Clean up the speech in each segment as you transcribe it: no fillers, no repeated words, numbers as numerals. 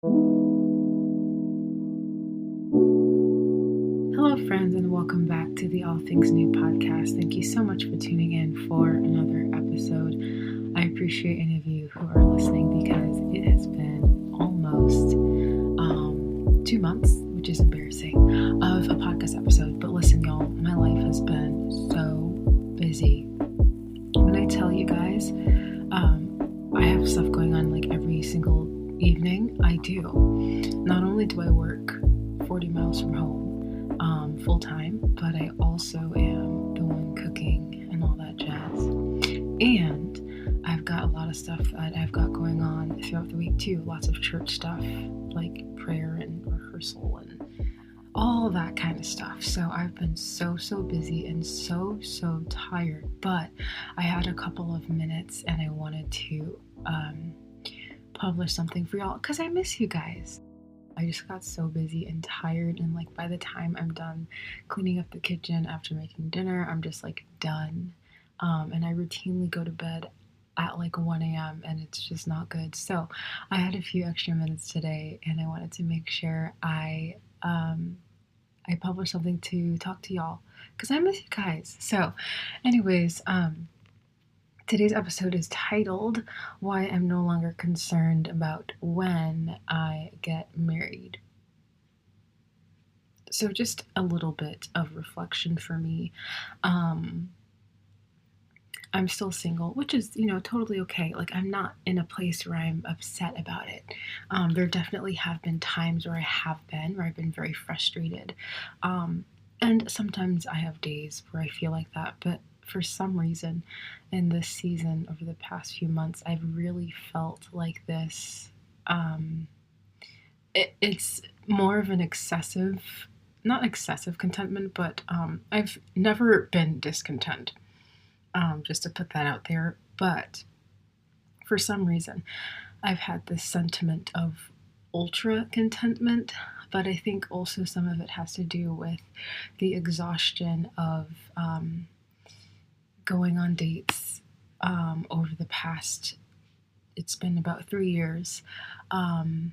Hello, friends, and welcome back to the All Things New podcast. Thank you so much for tuning in for another episode. I appreciate any of you who are listening because it has been almost 2 months, which is embarrassing, of a podcast episode. But listen, y'all, my life has been so busy. When I tell you guys, I have stuff going on like every single evening. I do. Not only do I work 40 miles from home, full time, but I also am the one cooking and all that jazz. And I've got a lot of stuff that I've got going on throughout the week too. Lots of church stuff like prayer and rehearsal and all that kind of stuff. So I've been so busy and so tired, but I had a couple of minutes and I wanted to publish something for y'all because I miss you guys. I just got so busy and tired, and like by the time I'm done cleaning up the kitchen after making dinner, I'm just like done. And I routinely go to bed at like 1 a.m. and it's just not good. So I had a few extra minutes today and I wanted to make sure I published something to talk to y'all because I miss you guys. So anyways, today's episode is titled, Why I'm No Longer Concerned About When I Get Married. So just a little bit of reflection for me. I'm still single, which is, totally okay. Like, I'm not in a place where I'm upset about it. There definitely have been times where I've been very frustrated. And sometimes I have days where I feel like that, but for some reason in this season over the past few months, I've really felt like this. It's more of an not excessive contentment, but I've never been discontent, just to put that out there. But for some reason, I've had this sentiment of ultra contentment, but I think also some of it has to do with the exhaustion of going on dates over the past, it's been about 3 years, and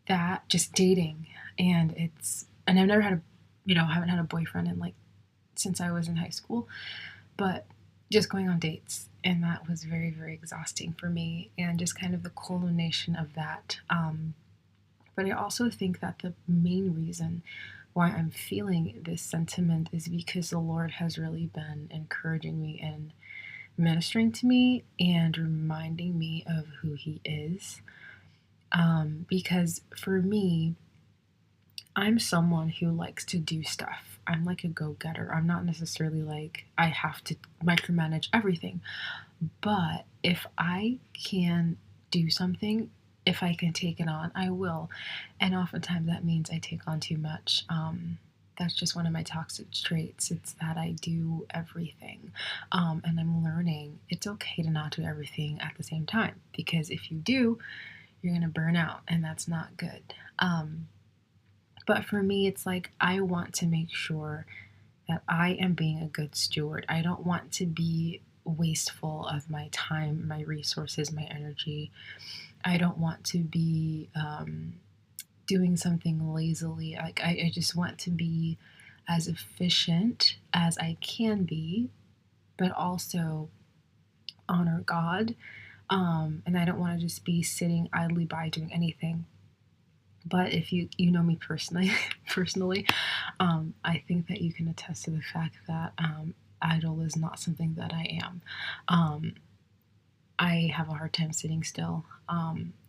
that just dating, and I've never had haven't had a boyfriend in like since I was in high school, but just going on dates, and that was very, very exhausting for me, and just kind of the culmination of that. But I also think that the main reason why I'm feeling this sentiment is because the Lord has really been encouraging me and ministering to me and reminding me of who He is. Because for me, I'm someone who likes to do stuff. I'm like a go-getter. I'm not necessarily like I have to micromanage everything. But if I can do something, if I can take it on, I will. And oftentimes that means I take on too much. That's just one of my toxic traits. It's that I do everything. And I'm learning it's okay to not do everything at the same time. Because if you do, you're going to burn out. And that's not good. But for me, it's like I want to make sure that I am being a good steward. I don't want to be wasteful of my time, my resources, my energy. I don't want to be doing something lazily. Like I just want to be as efficient as I can be, but also honor God. And I don't want to just be sitting idly by doing anything. But if you know me personally, I think that you can attest to the fact that idle is not something that I am. I have a hard time sitting still.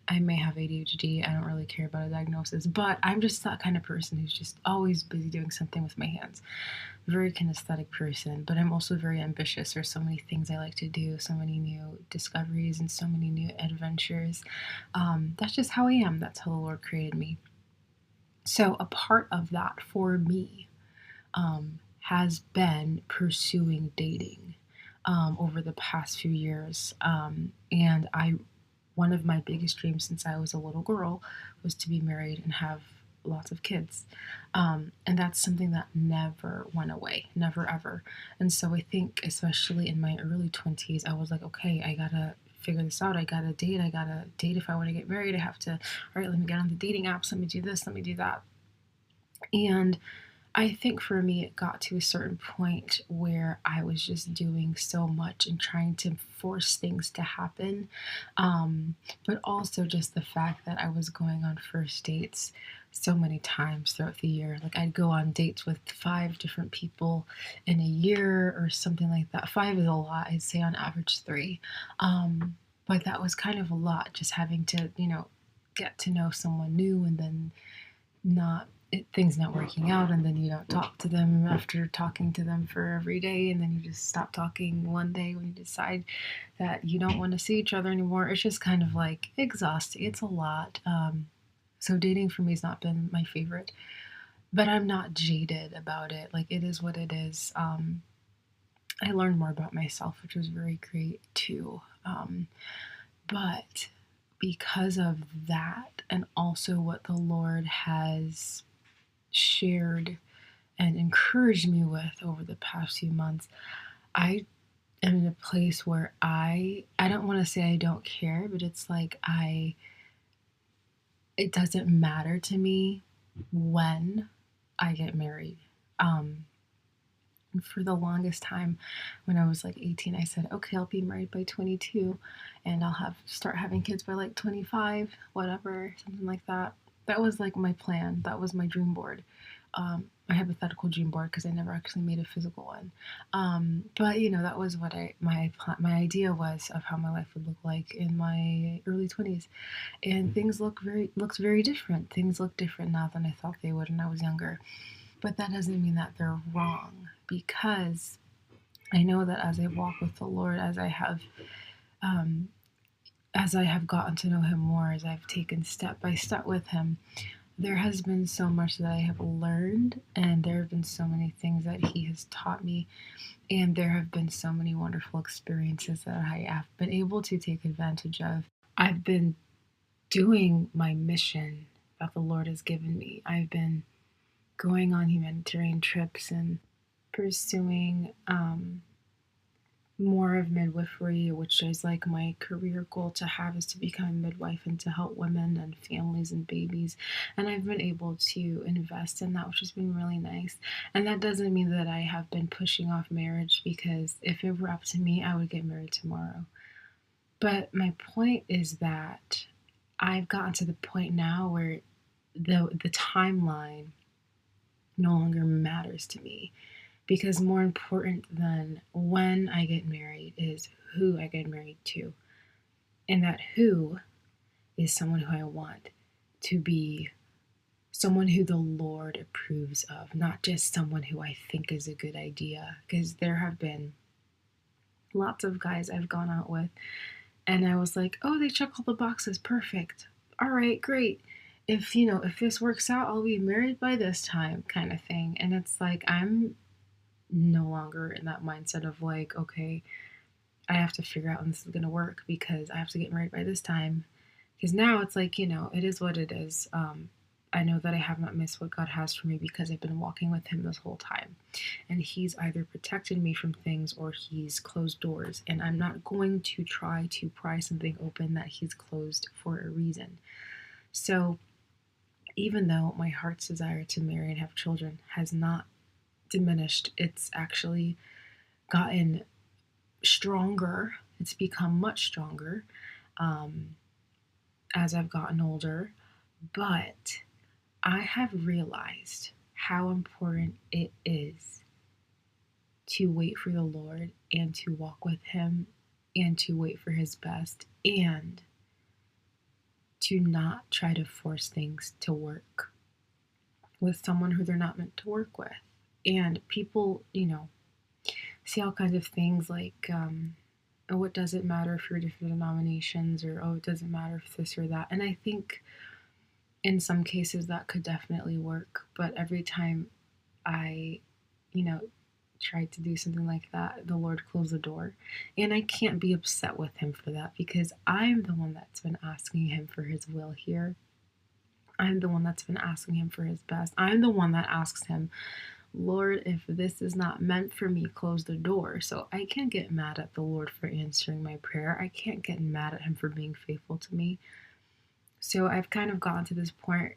I may have ADHD. I don't really care about a diagnosis, but I'm just that kind of person who's just always busy doing something with my hands. Very kinesthetic person, but I'm also very ambitious. There's so many things I like to do, so many new discoveries and so many new adventures. That's just how I am. That's how the Lord created me. So a part of that for me has been pursuing dating over the past few years. And one of my biggest dreams since I was a little girl was to be married and have lots of kids. And that's something that never went away, never ever. And so I think especially in my early 20s, I was like, okay, I gotta figure this out. I gotta date. I gotta date if I want to get married. I have to, all right, let me get on the dating apps. Let me do this. Let me do that. And I think for me, it got to a certain point where I was just doing so much and trying to force things to happen. But also just the fact that I was going on first dates so many times throughout the year. Like I'd go on dates with 5 different people in a year or something like that. 5 is a lot. I'd say on average 3. But that was kind of a lot, just having to, get to know someone new and then not things not working out, and then you don't talk to them after talking to them for every day, and then you just stop talking one day when you decide that you don't want to see each other anymore. It's just kind of like exhausting. It's a lot. So dating for me has not been my favorite, but I'm not jaded about it. Like it is what it is. I learned more about myself, which was very great too. But because of that, and also what the Lord has shared and encouraged me with over the past few months, I am in a place where I don't want to say I don't care, but it's like it doesn't matter to me when I get married. For the longest time, when I was like 18, I said, okay, I'll be married by 22 and I'll start having kids by like 25, whatever, something like that. That was like my plan. That was my dream board. My hypothetical dream board, because I never actually made a physical one. But that was what my idea was of how my life would look like in my early 20s. And things looks very different. Things look different now than I thought they would when I was younger. But that doesn't mean that they're wrong, because I know that as I walk with the Lord, as I have gotten to know Him more, as I've taken step by step with Him, there has been so much that I have learned, and there have been so many things that He has taught me, and there have been so many wonderful experiences that I have been able to take advantage of. I've been doing my mission that the Lord has given me. I've been going on humanitarian trips and pursuing more of midwifery, which is like my career goal to have, is to become a midwife and to help women and families and babies. And I've been able to invest in that, which has been really nice. And that doesn't mean that I have been pushing off marriage, because if it were up to me, I would get married tomorrow. But my point is that I've gotten to the point now where the timeline no longer matters to me, because more important than when I get married is who I get married to. And that who is someone who I want to be someone who the Lord approves of, not just someone who I think is a good idea. Because there have been lots of guys I've gone out with, and I was like, oh, they check all the boxes, perfect. All right, great. If this works out, I'll be married by this time, kind of thing. And it's like, I'm no longer in that mindset of like, okay, I have to figure out when this is going to work, because I have to get married by this time. Because now it's like, it is what it is. I know that I have not missed what God has for me, because I've been walking with Him this whole time. And He's either protected me from things or He's closed doors. And I'm not going to try to pry something open that He's closed for a reason. So even though my heart's desire to marry and have children has not diminished, it's actually gotten stronger. It's become much stronger as I've gotten older. But I have realized how important it is to wait for the Lord and to walk with Him and to wait for His best, and to not try to force things to work with someone who they're not meant to work with. And people, see all kinds of things like, oh, it doesn't matter if you're different denominations, or, oh, it doesn't matter if this or that. And I think in some cases that could definitely work. But every time I, tried to do something like that, the Lord closed the door. And I can't be upset with Him for that, because I'm the one that's been asking Him for His will here. I'm the one that's been asking Him for His best. I'm the one that asks Him, Lord, if this is not meant for me, close the door. So I can't get mad at the Lord for answering my prayer. I can't get mad at him for being faithful to me. So I've kind of gotten to this point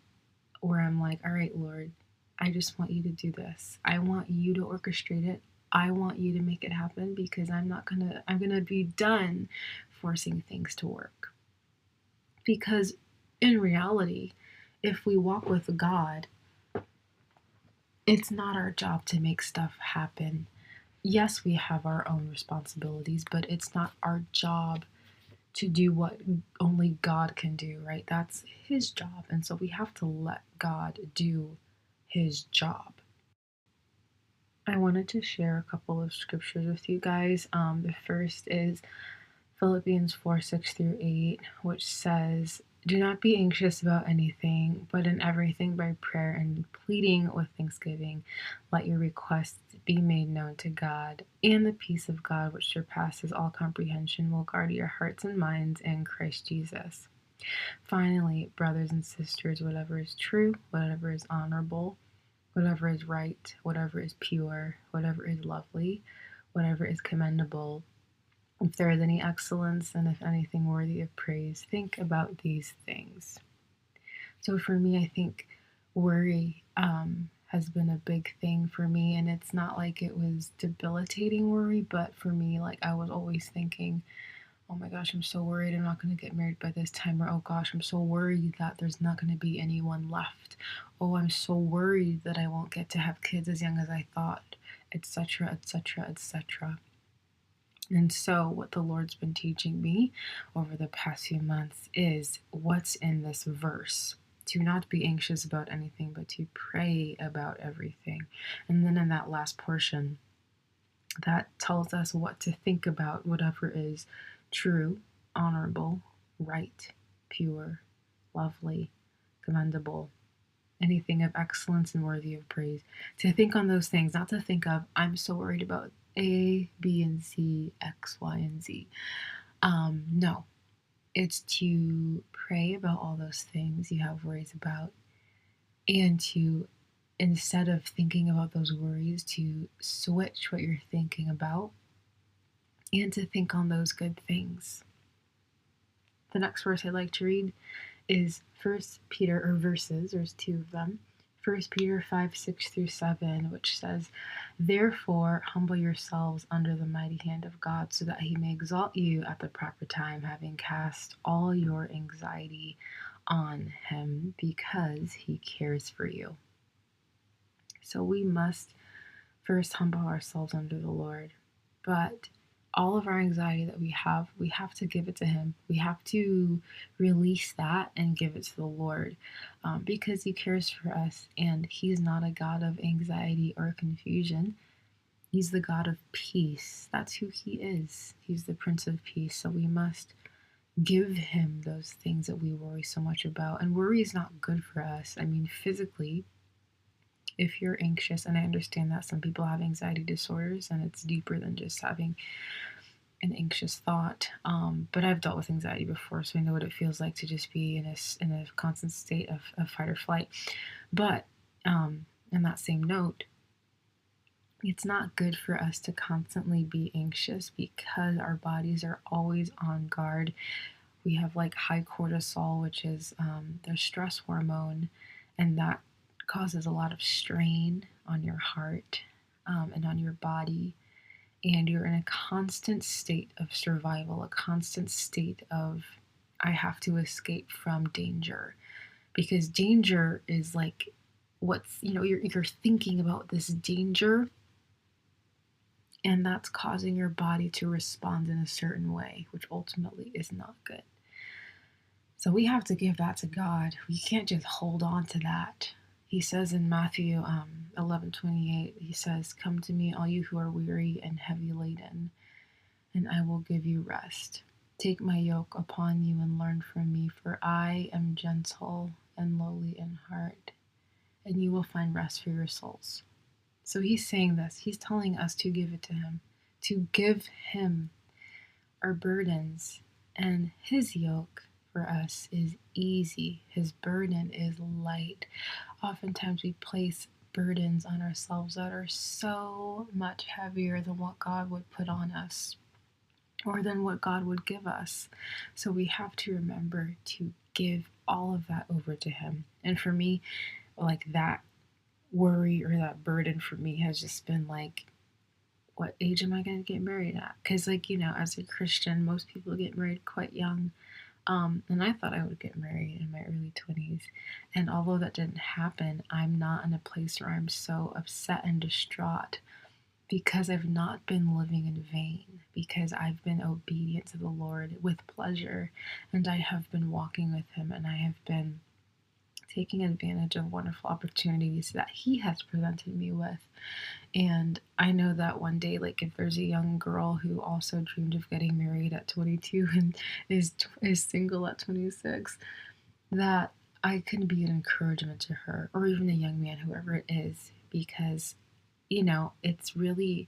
where I'm like, all right, Lord, I just want you to do this. I want you to orchestrate it. I want you to make it happen, because I'm going to be done forcing things to work. Because in reality, if we walk with God, it's not our job to make stuff happen. Yes, we have our own responsibilities, but it's not our job to do what only God can do, right? That's his job. And so we have to let God do his job. I wanted to share a couple of scriptures with you guys. The first is Philippians 4:6-8, which says, "Do not be anxious about anything, but in everything by prayer and pleading with thanksgiving, let your requests be made known to God, and the peace of God, which surpasses all comprehension, will guard your hearts and minds in Christ Jesus." Finally, brothers and sisters, whatever is true, whatever is honorable, whatever is right, whatever is pure, whatever is lovely, whatever is commendable, if there is any excellence and if anything worthy of praise, think about these things. So for me, I think worry has been a big thing for me, and it's not like it was debilitating worry, but for me, like I was always thinking, oh my gosh, I'm so worried I'm not going to get married by this time, or oh gosh, I'm so worried that there's not going to be anyone left. Oh, I'm so worried that I won't get to have kids as young as I thought, etc., etc., etc. And so, what the Lord's been teaching me over the past few months is what's in this verse. To not be anxious about anything, but to pray about everything. And then in that last portion, that tells us what to think about, whatever is true, honorable, right, pure, lovely, commendable, anything of excellence and worthy of praise. To think on those things, not to think of, I'm so worried about A, B, and C, X, Y, and Z. No, it's to pray about all those things you have worries about, and to, instead of thinking about those worries, to switch what you're thinking about and to think on those good things. The next verse I'd like to read is First Peter, or verses, there's two of them. 1 Peter 5:6-7, which says, "Therefore humble yourselves under the mighty hand of God, so that he may exalt you at the proper time, having cast all your anxiety on him, because he cares for you." So we must first humble ourselves under the Lord, but all of our anxiety that we have to give it to him. We have to release that and give it to the Lord, because he cares for us, and he's not a God of anxiety or confusion. He's the God of peace. That's who he is. He's the Prince of Peace. So we must give him those things that we worry so much about. And worry is not good for us. I mean, physically, if you're anxious, and I understand that some people have anxiety disorders and it's deeper than just having an anxious thought, but I've dealt with anxiety before, so I know what it feels like to just be in a constant state of fight or flight. But in that same note, it's not good for us to constantly be anxious, because our bodies are always on guard. We have like high cortisol, which is the stress hormone, and that causes a lot of strain on your heart and on your body. And you're in a constant state of survival, a constant state of, I have to escape from danger. Because danger is like what's, you're thinking about this danger, and that's causing your body to respond in a certain way, which ultimately is not good. So we have to give that to God. We can't just hold on to that. He says in Matthew 11:28, he says, "Come to me, all you who are weary and heavy laden, and I will give you rest. Take my yoke upon you and learn from me, for I am gentle and lowly in heart, and you will find rest for your souls." So he's saying this. He's telling us to give it to him, to give him our burdens, and his yoke for us is easy. His burden is light. Oftentimes we place burdens on ourselves that are so much heavier than what God would put on us or than what God would give us. So we have to remember to give all of that over to Him. And for me, like that worry or that burden for me has just been like, what age am I going to get married at? Because, like, as a Christian, most people get married quite young. And I thought I would get married in my early 20s. And although that didn't happen, I'm not in a place where I'm so upset and distraught because I've not been living in vain, because I've been obedient to the Lord with pleasure, and I have been walking with Him, and I have been taking advantage of wonderful opportunities that He has presented me with. And I know that one day, like if there's a young girl who also dreamed of getting married at 22 and is single at 26, that I can be an encouragement to her, or even a young man, whoever it is, because it's really,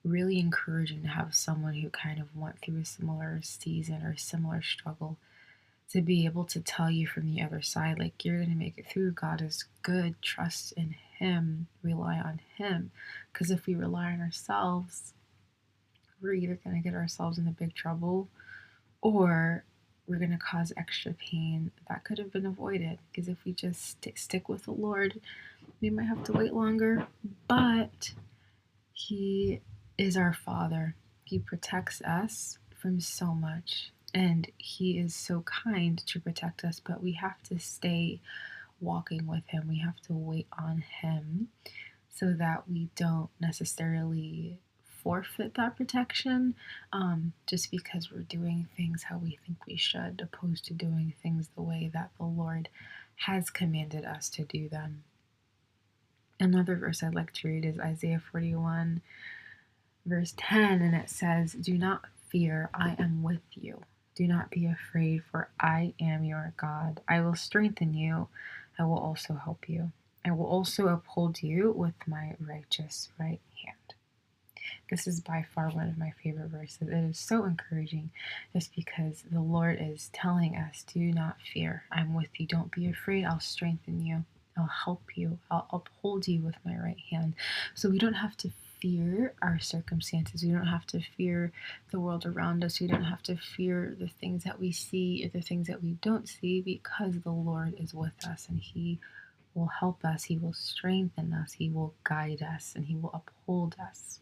really encouraging to have someone who kind of went through a similar season or similar struggle to be able to tell you from the other side, like, you're going to make it through. God is good. Trust in Him. Rely on Him. Because if we rely on ourselves, we're either going to get ourselves into big trouble or we're going to cause extra pain that could have been avoided. Because if we just stick with the Lord, we might have to wait longer, but He is our Father. He protects us from so much. And He is so kind to protect us, but we have to stay walking with Him. We have to wait on Him so that we don't necessarily forfeit that protection just because we're doing things how we think we should, opposed to doing things the way that the Lord has commanded us to do them. Another verse I'd like to read is Isaiah 41, verse 10, and it says, "Do not fear, I am with you. Do not be afraid, for I am your God. I will strengthen you. I will also help you. I will also uphold you with my righteous right hand." This is by far one of my favorite verses. It is so encouraging just because the Lord is telling us, do not fear. I'm with you. Don't be afraid. I'll strengthen you. I'll help you. I'll uphold you with my right hand. So we don't have to fear our circumstances. We don't have to fear the world around us. We don't have to fear the things that we see or the things that we don't see, because the Lord is with us and He will help us. He will strengthen us. He will guide us and He will uphold us.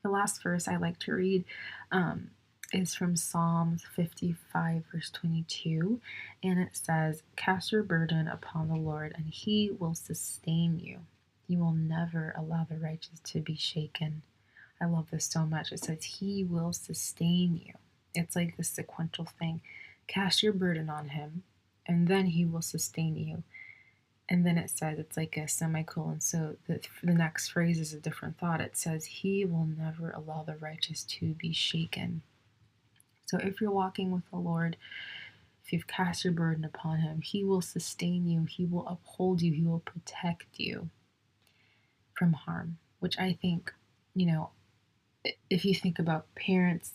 The last verse I like to read is from Psalms 55, verse 22, and it says, "Cast your burden upon the Lord, and He will sustain you. He will never allow the righteous to be shaken." I love this so much. It says, He will sustain you. It's like this sequential thing. Cast your burden on Him, and then He will sustain you. And then it says, it's like a semicolon, so the next phrase is a different thought. It says, He will never allow the righteous to be shaken. So if you're walking with the Lord, if you've cast your burden upon Him, He will sustain you. He will uphold you. He will protect you from harm, which I think, if you think about parents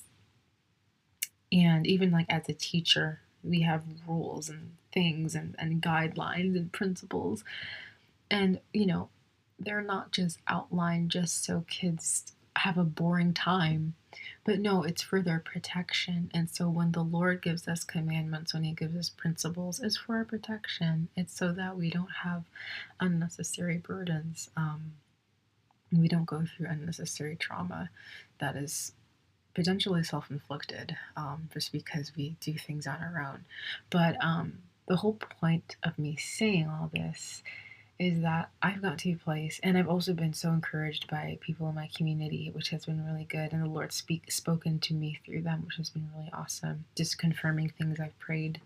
and even like as a teacher, we have rules and things and guidelines and principles. And, they're not just outlined just so kids have a boring time, but no, it's for their protection. And so when the Lord gives us commandments, when He gives us principles, it's for our protection. It's so that we don't have unnecessary burdens. We don't go through unnecessary trauma that is potentially self-inflicted just because we do things on our own. But the whole point of me saying all this is that I've got to a place, and I've also been so encouraged by people in my community, which has been really good, and the Lord spoken to me through them, which has been really awesome, just confirming things I've prayed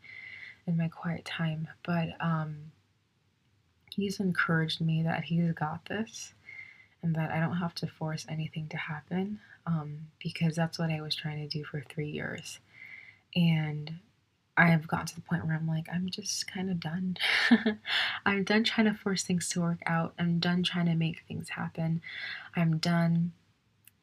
in my quiet time. But He's encouraged me that He's got this, and that I don't have to force anything to happen, because that's what I was trying to do for 3 years. And I've gotten to the point where I'm like, I'm just kind of done. I'm done trying to force things to work out. I'm done trying to make things happen. I'm done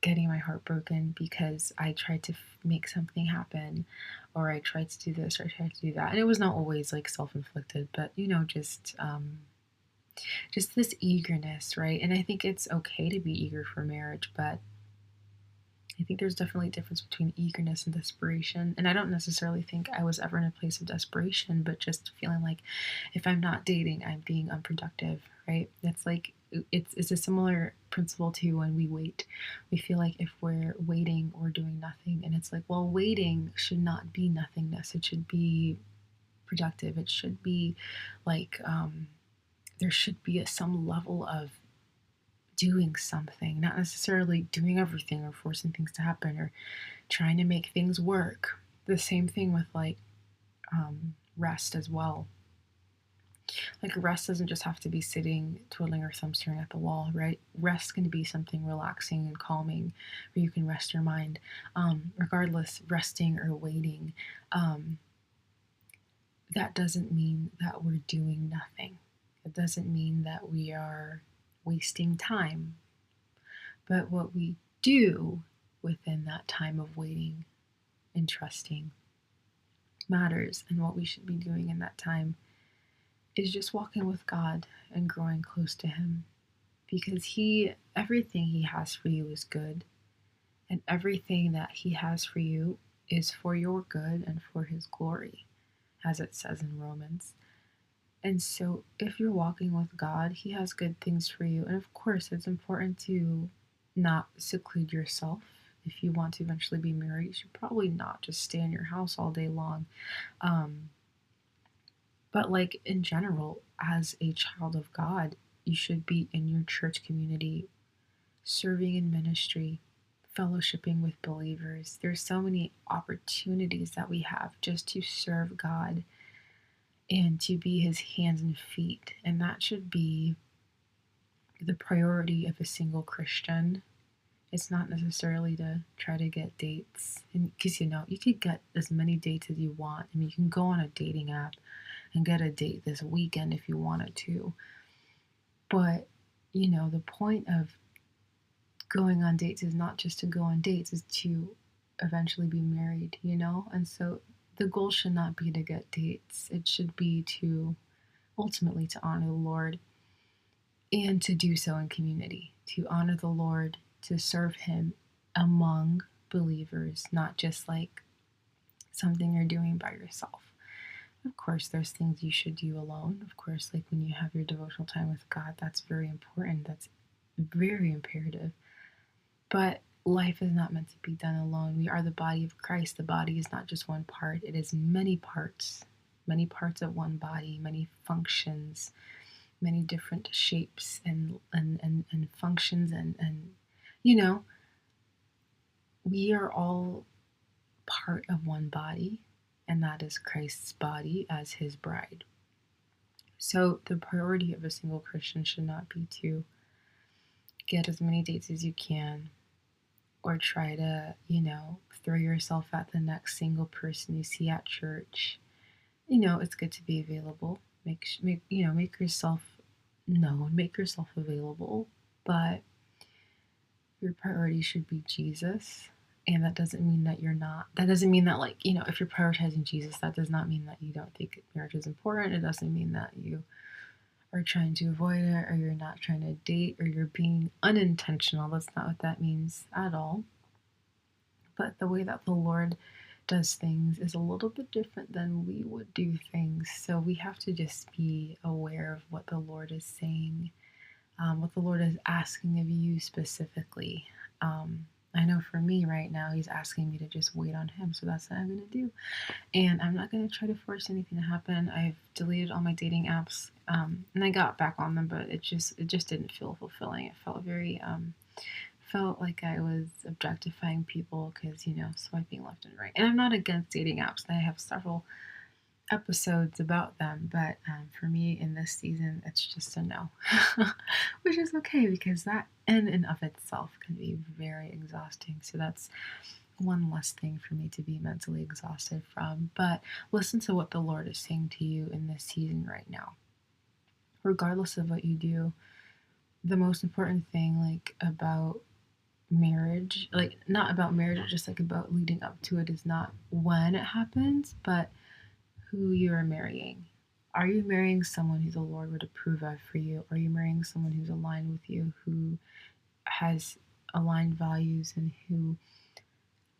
getting my heart broken because I tried to make something happen, or I tried to do this, or I tried to do that. And it was not always like self-inflicted, but just just this eagerness, right? And I think it's okay to be eager for marriage, but I think there's definitely a difference between eagerness and desperation. And I don't necessarily think I was ever in a place of desperation, but just feeling like if I'm not dating, I'm being unproductive, right? It's like it's a similar principle to when we wait. We feel like if we're waiting, we're doing nothing. And it's like, well, waiting should not be nothingness. It should be productive. It should be like there should be some level of doing something, not necessarily doing everything or forcing things to happen or trying to make things work. The same thing with like rest as well. Like rest doesn't just have to be sitting, twiddling your thumb, staring at the wall, right? Rest can be something relaxing and calming where you can rest your mind. Regardless, resting or waiting, that doesn't mean that we're doing nothing. It doesn't mean that we are wasting time. But what we do within that time of waiting and trusting matters. And what we should be doing in that time is just walking with God and growing close to Him. Because everything He has for you is good. And everything that He has for you is for your good and for His glory, as it says in Romans. And so if you're walking with God, He has good things for you. And of course, it's important to not seclude yourself. If you want to eventually be married, you should probably not just stay in your house all day long. But like in general, as a child of God, you should be in your church community, serving in ministry, fellowshipping with believers. There's so many opportunities that we have just to serve God and to be His hands and feet. And that should be the priority of a single Christian. It's not necessarily to try to get dates. Because, you could get as many dates as you want. I mean, you can go on a dating app and get a date this weekend if you wanted to. But, the point of going on dates is not just to go on dates, is to eventually be married, And so the goal should not be to get dates. It should be to ultimately to honor the Lord and to do so in community, to honor the Lord, to serve Him among believers, not just like something you're doing by yourself. Of course, there's things you should do alone. Of course, like when you have your devotional time with God, that's very important. That's very imperative. But life is not meant to be done alone. We are the body of Christ. The body is not just one part, it is many parts of one body, many functions, many different shapes and functions and we are all part of one body, and that is Christ's body as His bride. So the priority of a single Christian should not be to get as many dates as you can or try to, throw yourself at the next single person you see at church. It's good to be available. Make yourself known, make yourself available, but your priority should be Jesus. And that doesn't mean that if you're prioritizing Jesus, that does not mean that you don't think marriage is important. It doesn't mean that you are trying to avoid it or you're not trying to date or you're being unintentional. That's not what that means at all. But the way that the Lord does things is a little bit different than we would do things. So we have to just be aware of what the Lord is saying, what the Lord is asking of you specifically. I know for me right now, He's asking me to just wait on Him. So that's what I'm going to do. And I'm not going to try to force anything to happen. I've deleted all my dating apps and I got back on them, but it just didn't feel fulfilling. It felt felt like I was objectifying people because, swiping left and right. And I'm not against dating apps. I have several episodes about them, but for me in this season, it's just a no, which is okay because that in and of itself can be very exhausting. So that's one less thing for me to be mentally exhausted from. But listen to what the Lord is saying to you in this season right now. Regardless of what you do, the most important thing about marriage, not about marriage, just about leading up to it, is not when it happens, but who you are marrying. Are you marrying someone who the Lord would approve of for you? Are you marrying someone who's aligned with you, who has aligned values, and who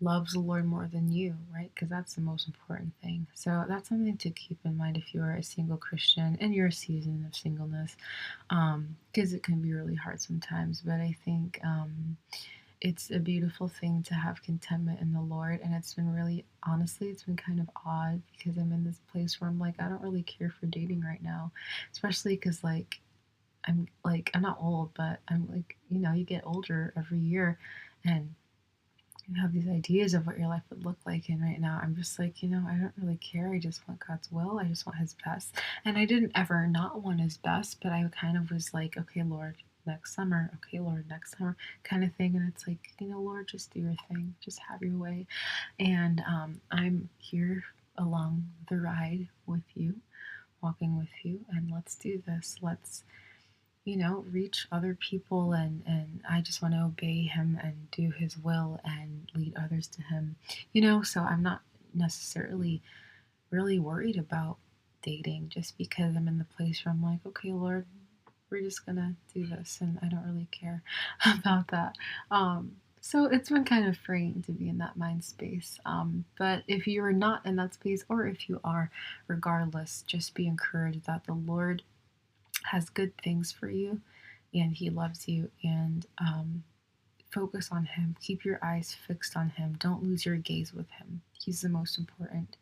loves the Lord more than you, right? Because that's the most important thing. So that's something to keep in mind if you're a single Christian in your season of singleness, because it can be really hard sometimes. But I think it's a beautiful thing to have contentment in the Lord. And it's been really, honestly, it's been kind of odd because I'm in this place where I'm like, I don't really care for dating right now, especially because I'm not old, but I'm like, you get older every year, and you have these ideas of what your life would look like. And right now, I'm just like, I don't really care. I just want God's will. I just want His best. And I didn't ever not want His best, but I kind of was like, okay, Lord, next summer. Okay, Lord, next summer, kind of thing. And it's like, Lord, just do your thing. Just have your way. And I'm here along the ride with you, walking with you. And let's do this. Let's reach other people, and I just want to obey Him and do His will and lead others to Him. So I'm not necessarily really worried about dating just because I'm in the place where I'm like, okay, Lord, we're just gonna do this, and I don't really care about that. So it's been kind of freeing to be in that mind space. But if you're not in that space, or if you are, regardless, just be encouraged that the Lord has good things for you, and He loves you. And focus on Him. Keep your eyes fixed on Him. Don't lose your gaze with Him. He's the most important.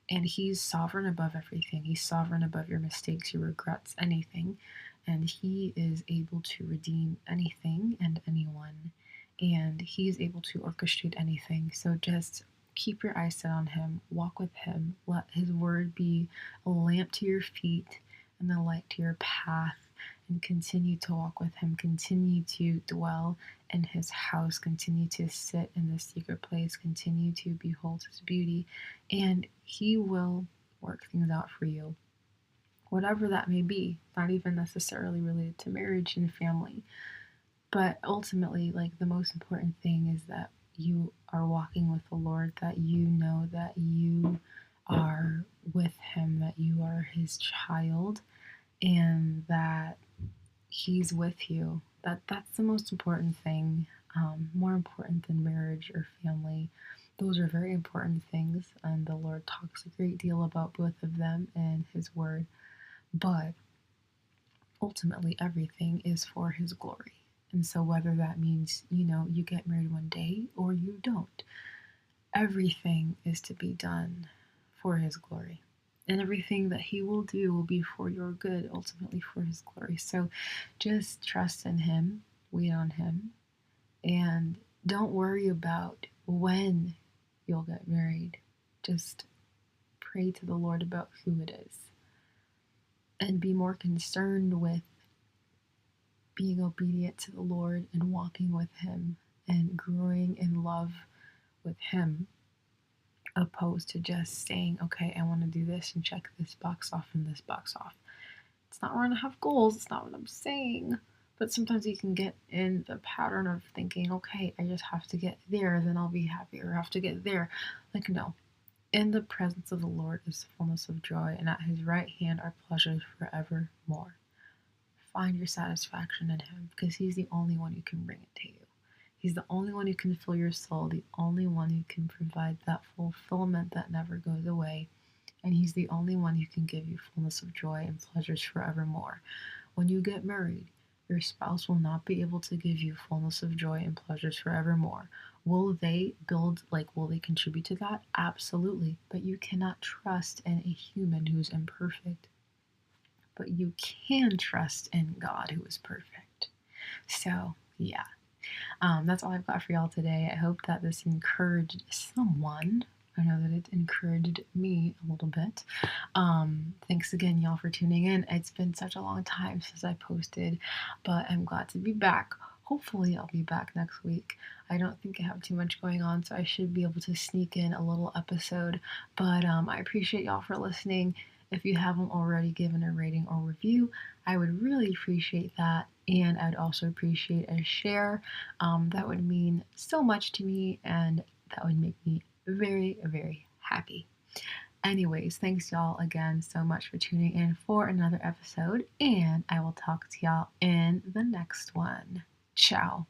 And He's sovereign above everything. He's sovereign above your mistakes, your regrets, anything. And He is able to redeem anything and anyone. And He is able to orchestrate anything. So just keep your eyes set on Him. Walk with Him. Let His word be a lamp to your feet and the light to your path. And continue to walk with Him. Continue to dwell in His house. Continue to sit in the secret place. Continue to behold His beauty. And He will work things out for you, whatever that may be, not even necessarily related to marriage and family. But ultimately, like, the most important thing is that you are walking with the Lord, that you know that you are with Him, that you are His child, and that He's with you. That's the most important thing, more important than marriage or family. Those are very important things, and the Lord talks a great deal about both of them in His Word. But ultimately, everything is for His glory. And so, whether that means, you get married one day or you don't, everything is to be done for His glory. And everything that He will do will be for your good, ultimately for His glory. So just trust in Him, wait on Him, and don't worry about when you'll get married. Just pray to the Lord about who it is. And be more concerned with being obedient to the Lord and walking with Him and growing in love with Him, opposed to just saying, okay, I want to do this and check this box off and this box off. It's not wrong to have goals, it's not what I'm saying. But sometimes you can get in the pattern of thinking, okay, I just have to get there, then I'll be happy, or I have to get there. Like, no. In the presence of the Lord is fullness of joy, and at His right hand are pleasures forevermore. Find your satisfaction in Him, because He's the only one who can bring it to you. He's the only one who can fill your soul, the only one who can provide that fulfillment that never goes away. And He's the only one who can give you fullness of joy and pleasures forevermore. When you get married, your spouse will not be able to give you fullness of joy and pleasures forevermore. Will they contribute to that? Absolutely. But you cannot trust in a human who's imperfect. But you can trust in God who is perfect. So, yeah. That's all I've got for y'all today. I hope that this encouraged someone. I know that it encouraged me a little bit. Thanks again, y'all, for tuning in. It's been such a long time since I posted, but I'm glad to be back. Hopefully, I'll be back next week. I don't think I have too much going on, so I should be able to sneak in a little episode. But I appreciate y'all for listening. If you haven't already given a rating or review, I would really appreciate that. And I'd also appreciate a share. That would mean so much to me, and that would make me very, very happy. Anyways, thanks y'all again so much for tuning in for another episode, and I will talk to y'all in the next one. Ciao.